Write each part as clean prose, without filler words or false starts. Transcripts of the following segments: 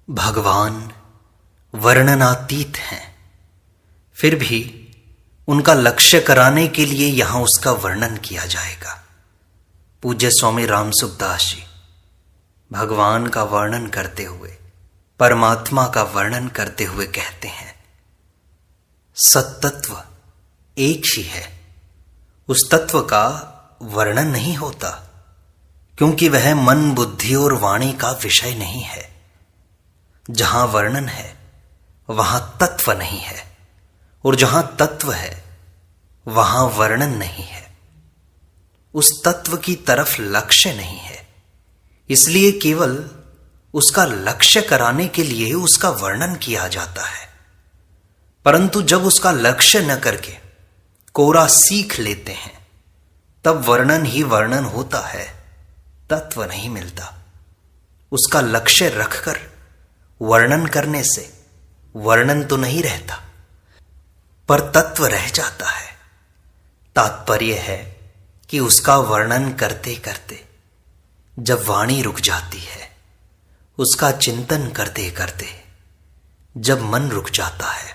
भगवान वर्णनातीत हैं, फिर भी उनका लक्ष्य कराने के लिए यहां उसका वर्णन किया जाएगा। पूज्य स्वामी रामसुखदास जी भगवान का वर्णन करते हुए, परमात्मा का वर्णन करते हुए कहते हैं, सत्तत्व एक ही है। उस तत्व का वर्णन नहीं होता, क्योंकि वह मन, बुद्धि और वाणी का विषय नहीं है। जहां वर्णन है वहां तत्व नहीं है, और जहां तत्व है वहां वर्णन नहीं है। उस तत्व की तरफ लक्ष्य नहीं है, इसलिए केवल उसका लक्ष्य कराने के लिए उसका वर्णन किया जाता है। परंतु जब उसका लक्ष्य न करके कोरा सीख लेते हैं, तब वर्णन ही वर्णन होता है, तत्व नहीं मिलता। उसका लक्ष्य रखकर वर्णन करने से वर्णन तो नहीं रहता, पर तत्व रह जाता है। तात्पर्य है कि उसका वर्णन करते करते जब वाणी रुक जाती है, उसका चिंतन करते करते जब मन रुक जाता है,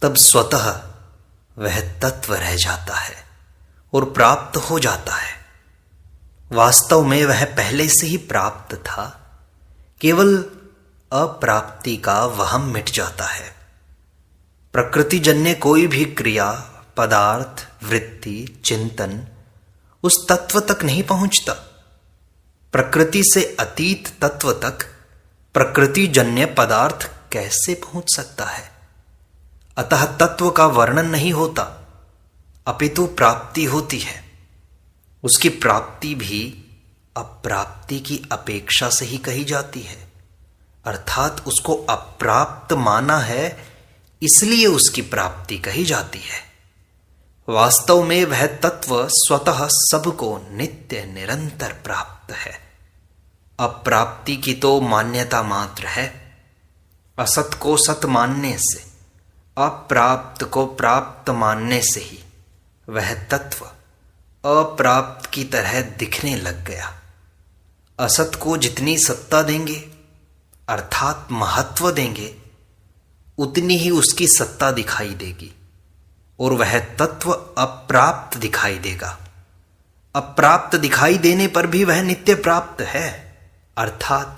तब स्वतः वह तत्व रह जाता है और प्राप्त हो जाता है। वास्तव में वह पहले से ही प्राप्त था, केवल अप्राप्ति का वहम मिट जाता है। प्रकृति जन्य कोई भी क्रिया, पदार्थ, वृत्ति, चिंतन उस तत्व तक नहीं पहुंचता। प्रकृति से अतीत तत्व तक प्रकृति जन्य पदार्थ कैसे पहुंच सकता है? अतः तत्व का वर्णन नहीं होता, अपितु प्राप्ति होती है। उसकी प्राप्ति भी अप्राप्ति की अपेक्षा से ही कही जाती है, अर्थात उसको अप्राप्त माना है, इसलिए उसकी प्राप्ति कही जाती है। वास्तव में वह तत्व स्वतः सबको नित्य निरंतर प्राप्त है। अप्राप्ति की तो मान्यता मात्र है। असत को सत मानने से, अप्राप्त को प्राप्त मानने से ही वह तत्व अप्राप्त की तरह दिखने लग गया। असत को जितनी सत्ता देंगे, अर्थात महत्व देंगे, उतनी ही उसकी सत्ता दिखाई देगी और वह तत्व अप्राप्त दिखाई देगा। अप्राप्त दिखाई देने पर भी वह नित्य प्राप्त है, अर्थात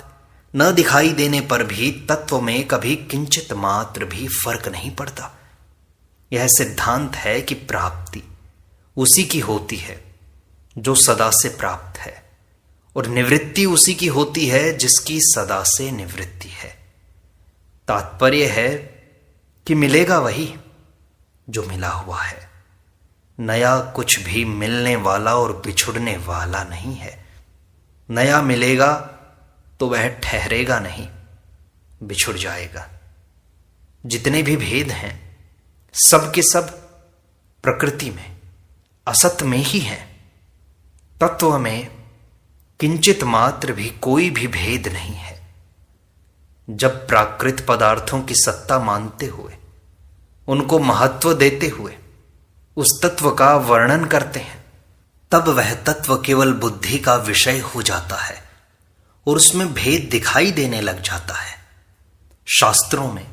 न दिखाई देने पर भी तत्व में कभी किंचित मात्र भी फर्क नहीं पड़ता। यह सिद्धांत है कि प्राप्ति उसी की होती है जो सदा से प्राप्त है, और निवृत्ति उसी की होती है जिसकी सदा से निवृत्ति है। तात्पर्य है कि मिलेगा वही जो मिला हुआ है। नया कुछ भी मिलने वाला और बिछुड़ने वाला नहीं है। नया मिलेगा तो वह ठहरेगा नहीं, बिछुड़ जाएगा। जितने भी भेद हैं, सब के सब प्रकृति में, असत में ही हैं। तत्व में किंचित मात्र भी कोई भी भेद नहीं है। जब प्राकृत पदार्थों की सत्ता मानते हुए, उनको महत्व देते हुए उस तत्व का वर्णन करते हैं, तब वह तत्व केवल बुद्धि का विषय हो जाता है और उसमें भेद दिखाई देने लग जाता है। शास्त्रों में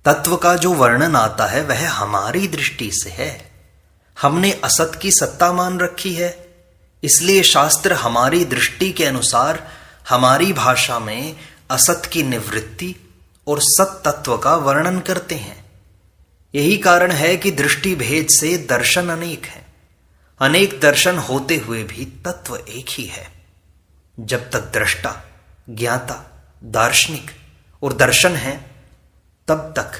तत्व का जो वर्णन आता है वह हमारी दृष्टि से है। हमने असत की सत्ता मान रखी है, इसलिए शास्त्र हमारी दृष्टि के अनुसार हमारी भाषा में असत की निवृत्ति और सत तत्व का वर्णन करते हैं। यही कारण है कि दृष्टि भेद से दर्शन अनेक हैं। अनेक दर्शन होते हुए भी तत्व एक ही है। जब तक दृष्टा, ज्ञाता, दार्शनिक और दर्शन है, तब तक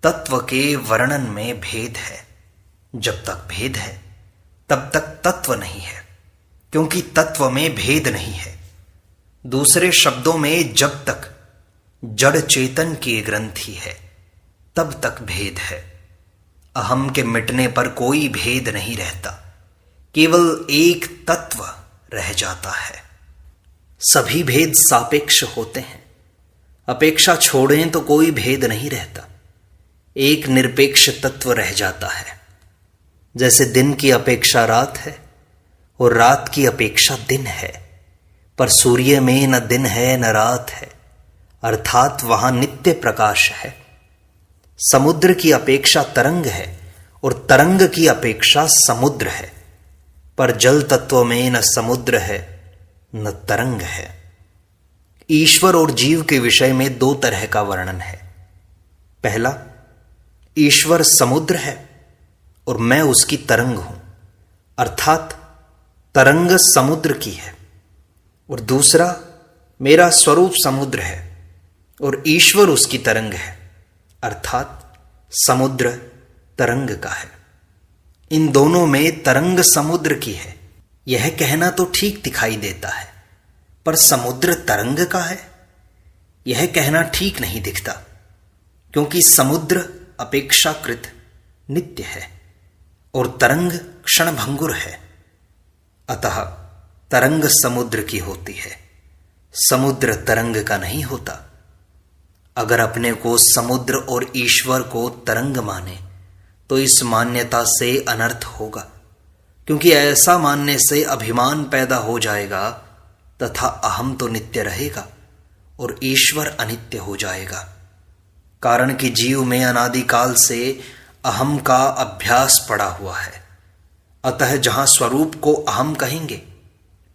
तत्व के वर्णन में भेद है। जब तक भेद है, तब तक तत्व नहीं है, क्योंकि तत्व में भेद नहीं है। दूसरे शब्दों में, जब तक जड़ चेतन की ग्रंथि है, तब तक भेद है। अहम के मिटने पर कोई भेद नहीं रहता, केवल एक तत्व रह जाता है। सभी भेद सापेक्ष होते हैं। अपेक्षा छोड़ें तो कोई भेद नहीं रहता। एक निरपेक्ष तत्व रह जाता है। जैसे दिन की अपेक्षा रात है और रात की अपेक्षा दिन है, पर सूर्य में न दिन है न रात है, अर्थात वहां नित्य प्रकाश है। समुद्र की अपेक्षा तरंग है और तरंग की अपेक्षा समुद्र है, पर जल तत्व में न समुद्र है न तरंग है। ईश्वर और जीव के विषय में दो तरह का वर्णन है। पहला, ईश्वर समुद्र है और मैं उसकी तरंग हूं, अर्थात तरंग समुद्र की है। और दूसरा, मेरा स्वरूप समुद्र है और ईश्वर उसकी तरंग है, अर्थात समुद्र तरंग का है। इन दोनों में तरंग समुद्र की है, यह कहना तो ठीक दिखाई देता है, पर समुद्र तरंग का है, यह कहना ठीक नहीं दिखता, क्योंकि समुद्र अपेक्षाकृत नित्य है और तरंग क्षणभंगुर है। अतः तरंग समुद्र की होती है, समुद्र तरंग का नहीं होता। अगर अपने को समुद्र और ईश्वर को तरंग माने तो इस मान्यता से अनर्थ होगा, क्योंकि ऐसा मानने से अभिमान पैदा हो जाएगा तथा अहम तो नित्य रहेगा और ईश्वर अनित्य हो जाएगा। कारण कि जीव में अनादिकाल से अहम का अभ्यास पड़ा हुआ है। अतः जहां स्वरूप को अहम कहेंगे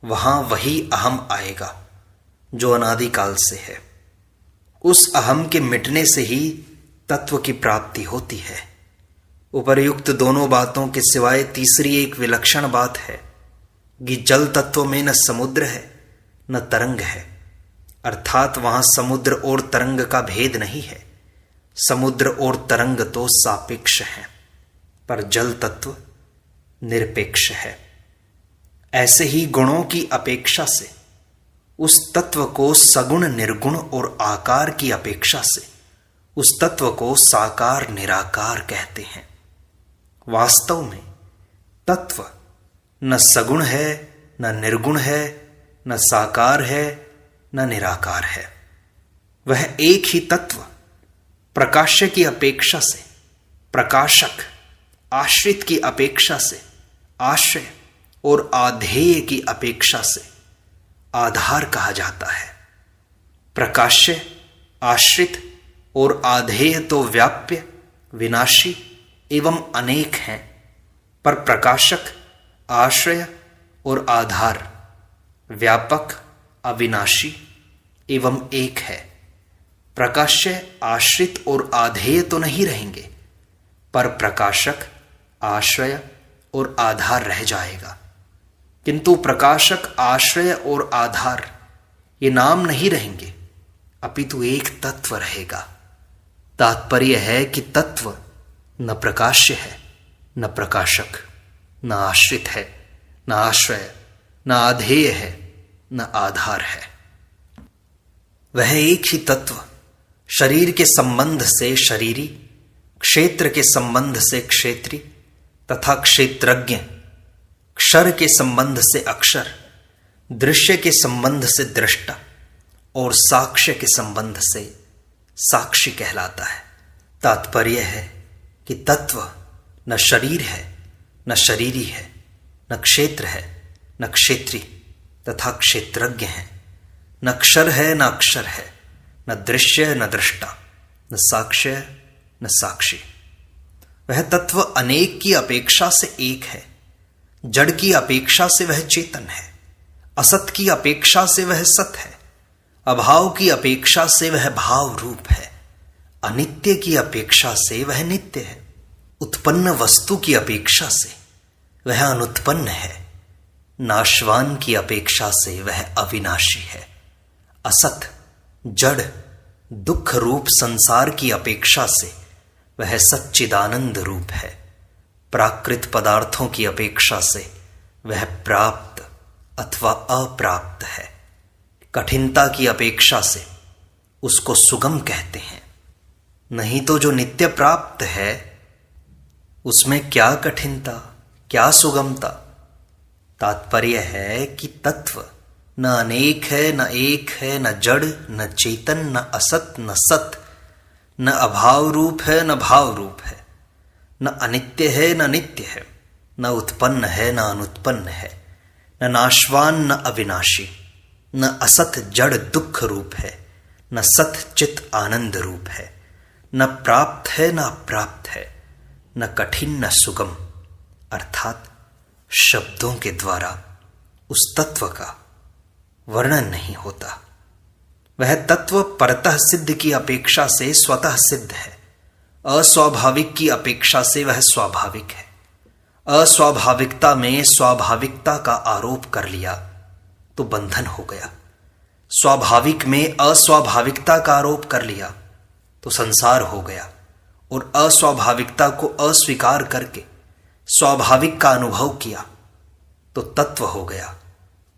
वहां वही अहम आएगा जो अनादिकाल से है। उस अहम के मिटने से ही तत्व की प्राप्ति होती है। उपर्युक्त दोनों बातों के सिवाय तीसरी एक विलक्षण बात है कि जल तत्व में न समुद्र है न तरंग है, अर्थात वहां समुद्र और तरंग का भेद नहीं है। समुद्र और तरंग तो सापेक्ष हैं, पर जल तत्व निरपेक्ष है। ऐसे ही गुणों की अपेक्षा से उस तत्व को सगुण निर्गुण और आकार की अपेक्षा से उस तत्व को साकार निराकार कहते हैं। वास्तव में तत्व न सगुण है न निर्गुण है न साकार है न निराकार है। वह एक ही तत्व प्रकाश्य की अपेक्षा से प्रकाशक, आश्रित की अपेक्षा से आश्रय और आधेय की अपेक्षा से आधार कहा जाता है। प्रकाश्य, आश्रित और आधेय तो व्याप्य, विनाशी एवं अनेक हैं, पर प्रकाशक, आश्रय और आधार व्यापक, अविनाशी एवं एक है। प्रकाश्य, आश्रित और आधेय तो नहीं रहेंगे, पर प्रकाशक, आश्रय और आधार रह जाएगा। किंतु प्रकाशक, आश्रय और आधार ये नाम नहीं रहेंगे, अपितु एक तत्व रहेगा। तात्पर्य है कि तत्व न प्रकाश्य है न प्रकाशक, न आश्रित है न आश्रय, न आधेय है न आधार है। वह एक ही तत्व शरीर के संबंध से शरीरी, क्षेत्र के संबंध से क्षेत्री तथा क्षेत्रज्ञ, क्षर के संबंध से अक्षर, दृश्य के संबंध से दृष्टा और साक्ष्य के संबंध से साक्षी कहलाता है। तात्पर्य है कि तत्व न शरीर है न शरीरी है, न क्षेत्र है न क्षेत्री तथा क्षेत्रज्ञ है, न क्षर है न अक्षर है, न दृश्य न दृष्टा, न साक्ष्य न साक्षी। वह तत्व अनेक की अपेक्षा से एक है। जड़ की अपेक्षा से वह चेतन है, असत की अपेक्षा से वह सत है, अभाव की अपेक्षा से वह भाव रूप है, अनित्य की अपेक्षा से वह नित्य है, उत्पन्न वस्तु की अपेक्षा से वह अनुत्पन्न है, नाशवान की अपेक्षा से वह अविनाशी है, असत, जड़, दुख रूप संसार की अपेक्षा से वह सच्चिदानंद रूप है, प्राकृत पदार्थों की अपेक्षा से वह प्राप्त अथवा अप्राप्त है, कठिनता की अपेक्षा से उसको सुगम कहते हैं। नहीं तो जो नित्य प्राप्त है उसमें क्या कठिनता, क्या सुगमता। तात्पर्य है कि तत्व न अनेक है, न एक है, न जड़, न चेतन, न असत, न सत, न अभाव रूप है न भाव रूप है, न अनित्य है न नित्य है, न उत्पन्न है न अनुत्पन्न है, न नाशवान न अविनाशी, न असत जड़ दुख रूप है, न सत चित आनंद रूप है, न प्राप्त है न अप्राप्त है, न कठिन न सुगम, अर्थात शब्दों के द्वारा उस तत्व का वर्णन नहीं होता। वह तत्व परतः सिद्ध की अपेक्षा से स्वतः सिद्ध है, अस्वाभाविक की अपेक्षा से वह स्वाभाविक है। अस्वाभाविकता में स्वाभाविकता का आरोप कर लिया तो बंधन हो गया, स्वाभाविक में अस्वाभाविकता का आरोप कर लिया तो संसार हो गया, और अस्वाभाविकता को अस्वीकार करके स्वाभाविक का अनुभव किया तो तत्व हो गया,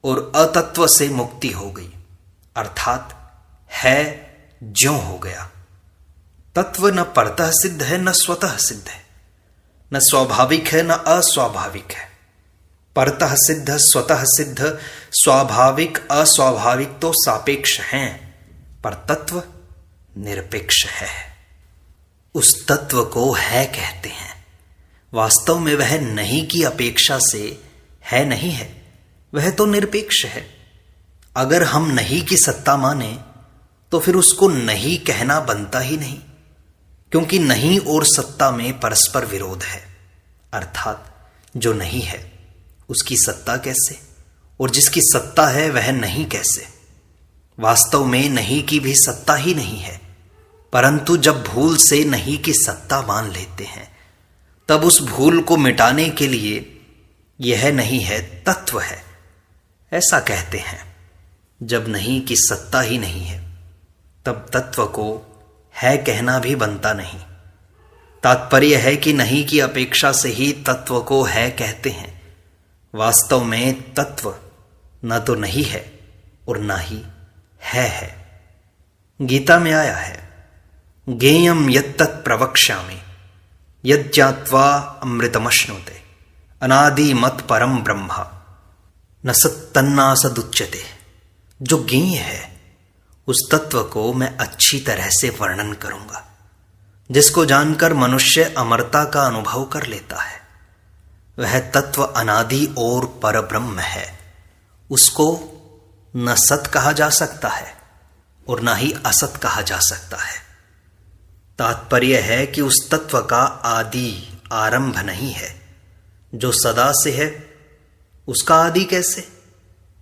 और अतत्व से मुक्ति हो गई, अर्थात है ज्यों हो गया। तत्व न परतः सिद्ध है न स्वतः सिद्ध है, न स्वाभाविक है न अस्वाभाविक है। परतः सिद्ध, स्वतः सिद्ध, स्वाभाविक अस्वाभाविक तो सापेक्ष हैं, पर तत्व निरपेक्ष है। उस तत्व को है कहते हैं। वास्तव में वह नहीं की अपेक्षा से है नहीं है, वह तो निरपेक्ष है। अगर हम नहीं की सत्ता माने तो फिर उसको नहीं कहना बनता ही नहीं, क्योंकि नहीं और सत्ता में परस्पर विरोध है। अर्थात जो नहीं है उसकी सत्ता कैसे, और जिसकी सत्ता है वह नहीं कैसे। वास्तव में नहीं की भी सत्ता ही नहीं है, परंतु जब भूल से नहीं की सत्ता मान लेते हैं तब उस भूल को मिटाने के लिए यह नहीं है तत्व है, ऐसा कहते हैं। जब नहीं की सत्ता ही नहीं है तब तत्व को है कहना भी बनता नहीं। तात्पर्य है कि नहीं की अपेक्षा से ही तत्व को है कहते हैं। वास्तव में तत्व न तो नहीं है और न ही है। गीता में आया है, ज्ञेयं यत्तत् प्रवक्ष्यामि यज्ञात्वा अमृतमश्नुते अनादि मत परम ब्रह्म न सत्तन्नासदुच्यते। जो ज्ञेय है उस तत्व को मैं अच्छी तरह से वर्णन करूंगा, जिसको जानकर मनुष्य अमरता का अनुभव कर लेता है। वह तत्व अनादि और परब्रह्म है। उसको न सत कहा जा सकता है और न ही असत कहा जा सकता है। तात्पर्य है कि उस तत्व का आदि आरंभ नहीं है। जो सदा से है उसका आदि कैसे?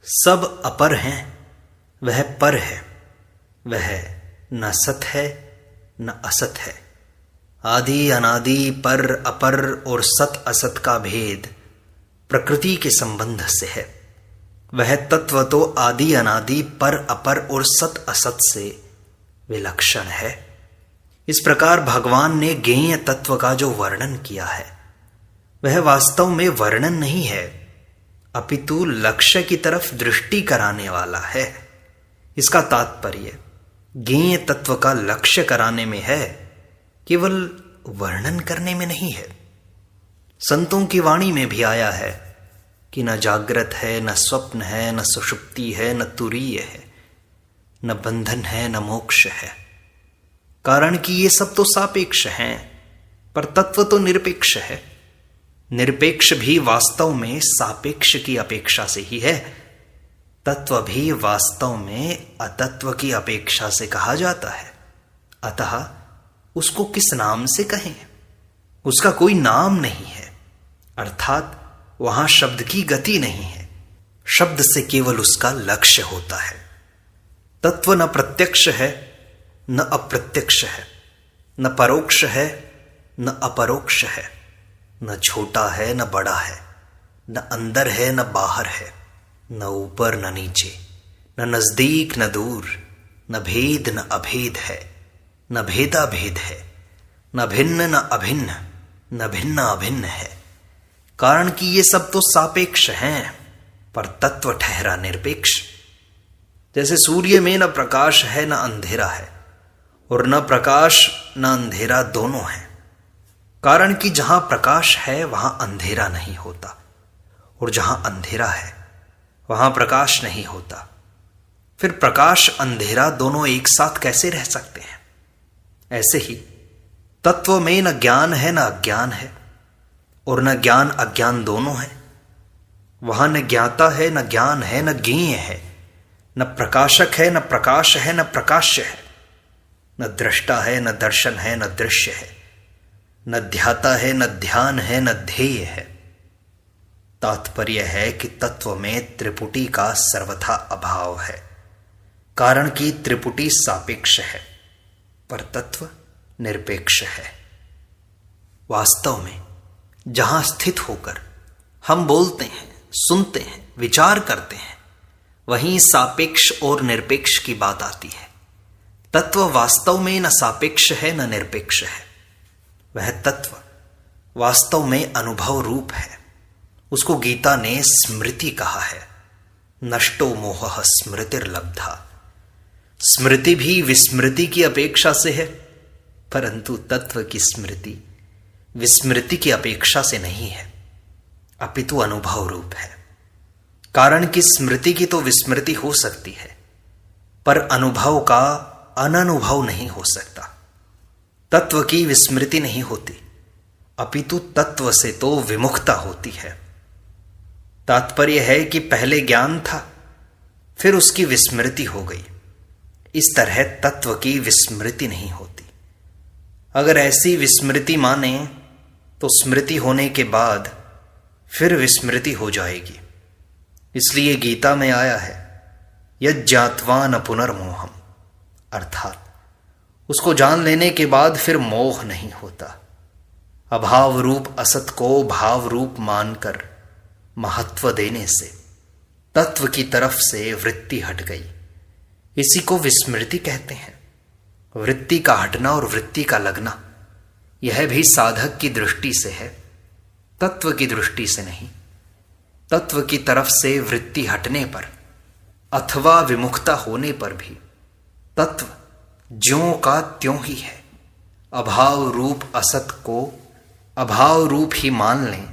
सब अपर हैं, वह पर है। वह न सत है न असत है। आदि अनादि, पर अपर और सत असत का भेद प्रकृति के संबंध से है। वह तत्व तो आदि अनादि, पर अपर और सत असत से विलक्षण है। इस प्रकार भगवान ने ज्ञेय तत्व का जो वर्णन किया है वह वास्तव में वर्णन नहीं है, अपितु लक्ष्य की तरफ दृष्टि कराने वाला है। इसका तात्पर्य ज्ञेय तत्व का लक्ष्य कराने में है, केवल वर्णन करने में नहीं है। संतों की वाणी में भी आया है कि न जागृत है, न स्वप्न है, न सुषुप्ति है, न तुरीय है, न बंधन है, न मोक्ष है। कारण कि ये सब तो सापेक्ष हैं, पर तत्व तो निरपेक्ष है। निरपेक्ष भी वास्तव में सापेक्ष की अपेक्षा से ही है। तत्व भी वास्तव में अतत्व की अपेक्षा से कहा जाता है। अतः उसको किस नाम से कहें? उसका कोई नाम नहीं है, अर्थात वहां शब्द की गति नहीं है। शब्द से केवल उसका लक्ष्य होता है। तत्व न प्रत्यक्ष है न अप्रत्यक्ष है, न परोक्ष है न अपरोक्ष है, न छोटा है न बड़ा है, न अंदर है न बाहर है, न ऊपर न नीचे, न नजदीक न दूर, न भेद न अभेद है, न भेदा भेद है, न भिन्न न अभिन्न, न भिन्न अभिन्न है। कारण कि ये सब तो सापेक्ष हैं, पर तत्व ठहरा निरपेक्ष। जैसे सूर्य में न प्रकाश है न अंधेरा है, और न प्रकाश न अंधेरा दोनों है। कारण कि जहां प्रकाश है वहां अंधेरा नहीं होता, और जहां अंधेरा है वहां प्रकाश नहीं होता। फिर प्रकाश अंधेरा दोनों एक साथ कैसे रह सकते हैं? ऐसे ही तत्व में न ज्ञान है न अज्ञान है, और न ज्ञान अज्ञान दोनों है। वहां न ज्ञाता है न ज्ञान है, न ज्ञेय है, न प्रकाशक है न प्रकाश है, न प्रकाश्य है। न दृष्टा है, न दर्शन है, न दृश्य है, न ध्याता है, न ध्यान है, न ध्येय है। तात्पर्य है कि तत्व में त्रिपुटी का सर्वथा अभाव है, कारण कि त्रिपुटी सापेक्ष है पर तत्व निरपेक्ष है। वास्तव में जहां स्थित होकर हम बोलते हैं, सुनते हैं, विचार करते हैं, वहीं सापेक्ष और निरपेक्ष की बात आती है। तत्व वास्तव में न सापेक्ष है न निरपेक्ष है। वह तत्व वास्तव में अनुभव रूप है। उसको गीता ने स्मृति कहा है। नष्टो मोहः स्मृतिर्लब्धा। स्मृति भी विस्मृति की अपेक्षा से है, परंतु तत्व की स्मृति विस्मृति की अपेक्षा से नहीं है, अपितु अनुभव रूप है। कारण कि स्मृति की तो विस्मृति हो सकती है, पर अनुभव का अननुभव नहीं हो सकता। तत्व की विस्मृति नहीं होती, अपितु तत्व से तो विमुखता होती है। तात्पर्य है कि पहले ज्ञान था, फिर उसकी विस्मृति हो गई। इस तरह तत्व की विस्मृति नहीं होती। अगर ऐसी विस्मृति माने तो स्मृति होने के बाद फिर विस्मृति हो जाएगी। इसलिए गीता में आया है, यज्ञात्वा न पुनर्मोहम, अर्थात उसको जान लेने के बाद फिर मोह नहीं होता। अभाव रूप असत को भाव रूप मानकर महत्व देने से तत्व की तरफ से वृत्ति हट गई। इसी को विस्मृति कहते हैं। वृत्ति का हटना और वृत्ति का लगना यह भी साधक की दृष्टि से है, तत्व की दृष्टि से नहीं। तत्व की तरफ से वृत्ति हटने पर अथवा विमुखता होने पर भी तत्व ज्यों का त्यों ही है। अभाव रूप असत को अभाव रूप ही मान लें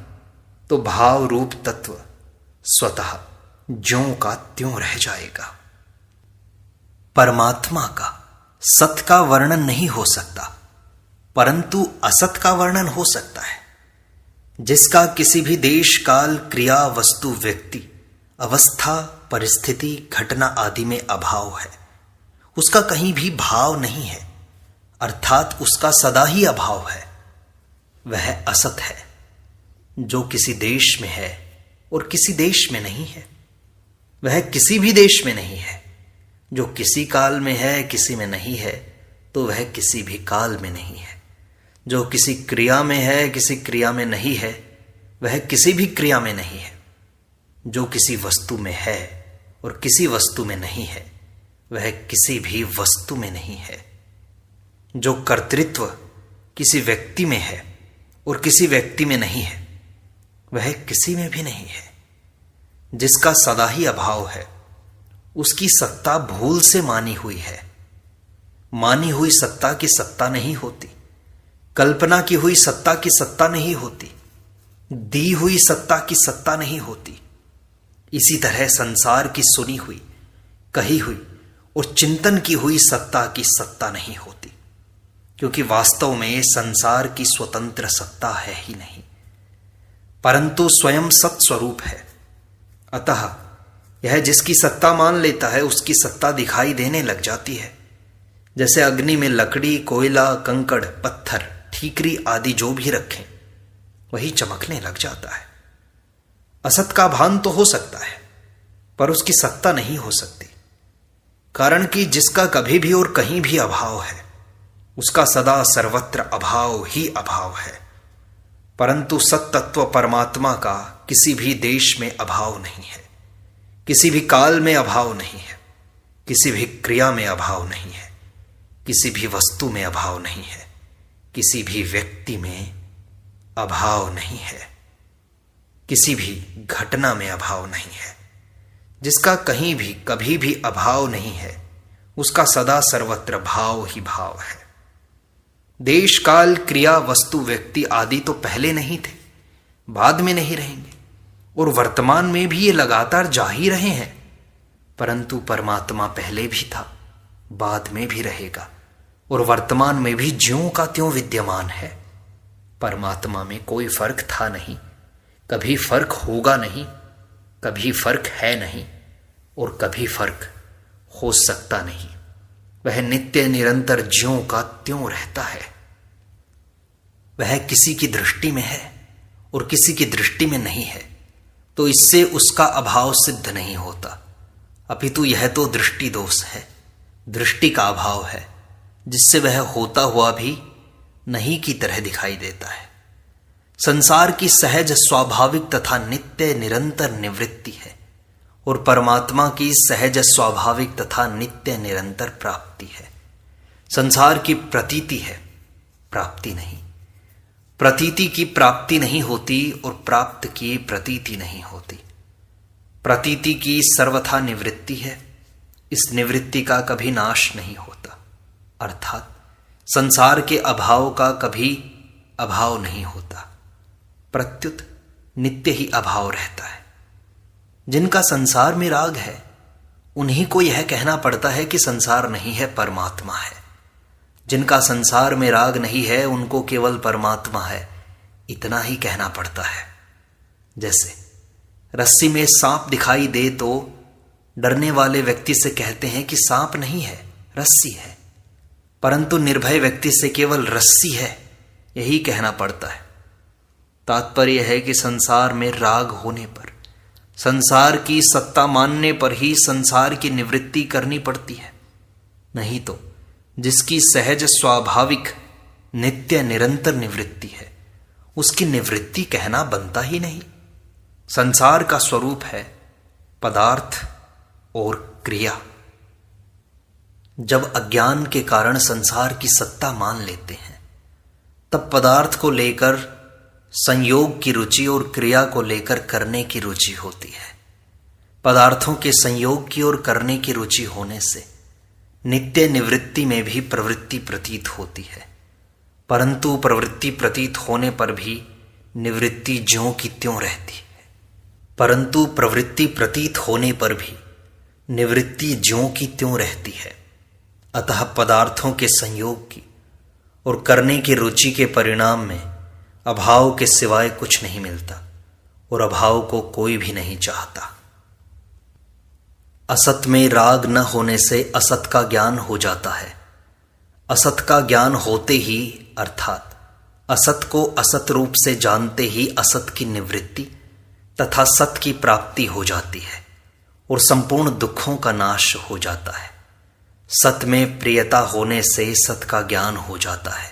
तो भाव रूप तत्व स्वतः ज्यों का त्यों रह जाएगा। परमात्मा का सत का वर्णन नहीं हो सकता, परंतु असत का वर्णन हो सकता है। जिसका किसी भी देश, काल, क्रिया, वस्तु, व्यक्ति, अवस्था, परिस्थिति, घटना आदि में अभाव है, उसका कहीं भी भाव नहीं है, अर्थात उसका सदा ही अभाव है, वह असत है। जो किसी देश में है और किसी देश में नहीं है, वह किसी भी देश में नहीं है। जो किसी काल में है, किसी में नहीं है, तो वह किसी भी काल में नहीं है। जो किसी क्रिया में है, किसी क्रिया में नहीं है, वह किसी भी क्रिया में नहीं है। जो किसी वस्तु में है और किसी वस्तु में नहीं है, वह किसी भी वस्तु में नहीं है। जो कर्तृत्व किसी व्यक्ति में है और किसी व्यक्ति में नहीं है, वह किसी में भी नहीं है। जिसका सदा ही अभाव है, उसकी सत्ता भूल से मानी हुई है। मानी हुई सत्ता की सत्ता नहीं होती, कल्पना की हुई सत्ता की सत्ता नहीं होती, दी हुई सत्ता की सत्ता नहीं होती। इसी तरह संसार की सुनी हुई, कही हुई और चिंतन की हुई सत्ता की सत्ता नहीं होती, क्योंकि वास्तव में संसार की स्वतंत्र सत्ता है ही नहीं, परंतु स्वयं सत्स्वरूप है। अतः यह जिसकी सत्ता मान लेता है, उसकी सत्ता दिखाई देने लग जाती है। जैसे अग्नि में लकड़ी, कोयला, कंकड़, पत्थर, ठीकरी आदि जो भी रखें, वही चमकने लग जाता है। असत का भान तो हो सकता है, पर उसकी सत्ता नहीं हो सकती। कारण कि जिसका कभी भी और कहीं भी अभाव है, उसका सदा सर्वत्र अभाव ही अभाव है। परंतु सत्तत्व परमात्मा का किसी भी देश में अभाव नहीं है, किसी भी काल में अभाव नहीं है, किसी भी क्रिया में अभाव नहीं है, किसी भी वस्तु में अभाव नहीं है, किसी भी व्यक्ति में अभाव नहीं है, किसी भी घटना में अभाव नहीं है। जिसका कहीं भी कभी भी अभाव नहीं है, उसका सदा सर्वत्र भाव ही भाव है। देश, काल, क्रिया, वस्तु, व्यक्ति आदि तो पहले नहीं थे, बाद में नहीं रहेंगे, और वर्तमान में भी ये लगातार जा ही रहे हैं। परंतु परमात्मा पहले भी था, बाद में भी रहेगा, और वर्तमान में भी ज्यों का त्यों विद्यमान है। परमात्मा में कोई फर्क था नहीं, कभी फर्क होगा नहीं, कभी फर्क है नहीं, और कभी फर्क हो सकता नहीं। वह नित्य निरंतर ज्यों का त्यों रहता है। वह किसी की दृष्टि में है और किसी की दृष्टि में नहीं है, तो इससे उसका अभाव सिद्ध नहीं होता, अपितु यह तो दृष्टि दोष है, दृष्टि का अभाव है, जिससे वह होता हुआ भी नहीं की तरह दिखाई देता है। संसार की सहज स्वाभाविक तथा नित्य निरंतर निवृत्ति है और परमात्मा की सहज स्वाभाविक तथा नित्य निरंतर प्राप्ति है। संसार की प्रतीति है, प्राप्ति नहीं। प्रतीति की प्राप्ति नहीं होती और प्राप्त की प्रतीति नहीं होती। प्रतीति की सर्वथा निवृत्ति है, इस निवृत्ति का कभी नाश नहीं होता, अर्थात संसार के अभाव का कभी अभाव नहीं होता, प्रत्युत नित्य ही अभाव रहता है। जिनका संसार में राग है उन्हीं को यह कहना पड़ता है कि संसार नहीं है, परमात्मा है। जिनका संसार में राग नहीं है उनको केवल परमात्मा है, इतना ही कहना पड़ता है। जैसे रस्सी में सांप दिखाई दे तो डरने वाले व्यक्ति से कहते हैं कि सांप नहीं है, रस्सी है, परंतु निर्भय व्यक्ति से केवल रस्सी है यही कहना पड़ता है। तात्पर्य है कि संसार में राग होने पर, संसार की सत्ता मानने पर ही संसार की निवृत्ति करनी पड़ती है, नहीं तो जिसकी सहज स्वाभाविक नित्य निरंतर निवृत्ति है उसकी निवृत्ति कहना बनता ही नहीं। संसार का स्वरूप है पदार्थ और क्रिया। जब अज्ञान के कारण संसार की सत्ता मान लेते हैं तब पदार्थ को लेकर संयोग की रुचि और क्रिया को लेकर करने की रुचि होती है। पदार्थों के संयोग की और करने की रुचि होने से नित्य निवृत्ति में भी प्रवृत्ति प्रतीत होती है, परंतु प्रवृत्ति प्रतीत होने पर भी निवृत्ति ज्यों की त्यों रहती है। परंतु प्रवृत्ति प्रतीत होने पर भी निवृत्ति ज्यों की त्यों रहती है। अतः पदार्थों के संयोग की और करने की रुचि के परिणाम में अभाव के सिवाय कुछ नहीं मिलता और अभाव को कोई भी नहीं चाहता। असत में राग न होने से असत का ज्ञान हो जाता है। असत का ज्ञान होते ही अर्थात असत को असत रूप से जानते ही असत की निवृत्ति तथा सत की प्राप्ति हो जाती है और संपूर्ण दुखों का नाश हो जाता है। सत में प्रियता होने से सत का ज्ञान हो जाता है।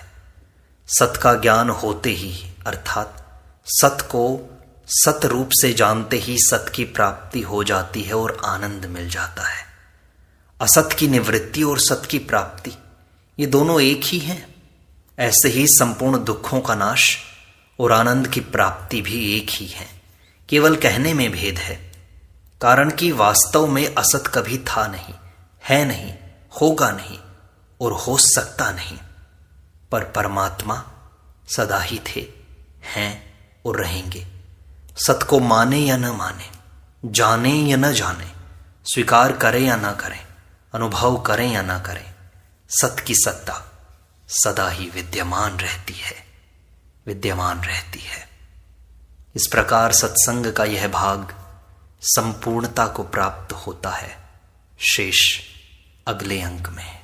सत का ज्ञान होते ही अर्थात सत को सत रूप से जानते ही सत की प्राप्ति हो जाती है और आनंद मिल जाता है। असत की निवृत्ति और सत की प्राप्ति ये दोनों एक ही हैं। ऐसे ही संपूर्ण दुखों का नाश और आनंद की प्राप्ति भी एक ही है, केवल कहने में भेद है। कारण कि वास्तव में असत कभी था नहीं, है नहीं, होगा नहीं और हो सकता नहीं, पर परमात्मा सदा ही थे, हैं और रहेंगे। सत को माने या न माने, जाने या न जाने, स्वीकार करें या न करें, अनुभव करें या न करें, सत की सत्ता सदा ही विद्यमान रहती है, विद्यमान रहती है। इस प्रकार सत्संग का यह भाग संपूर्णता को प्राप्त होता है। शेष अगले अंक में।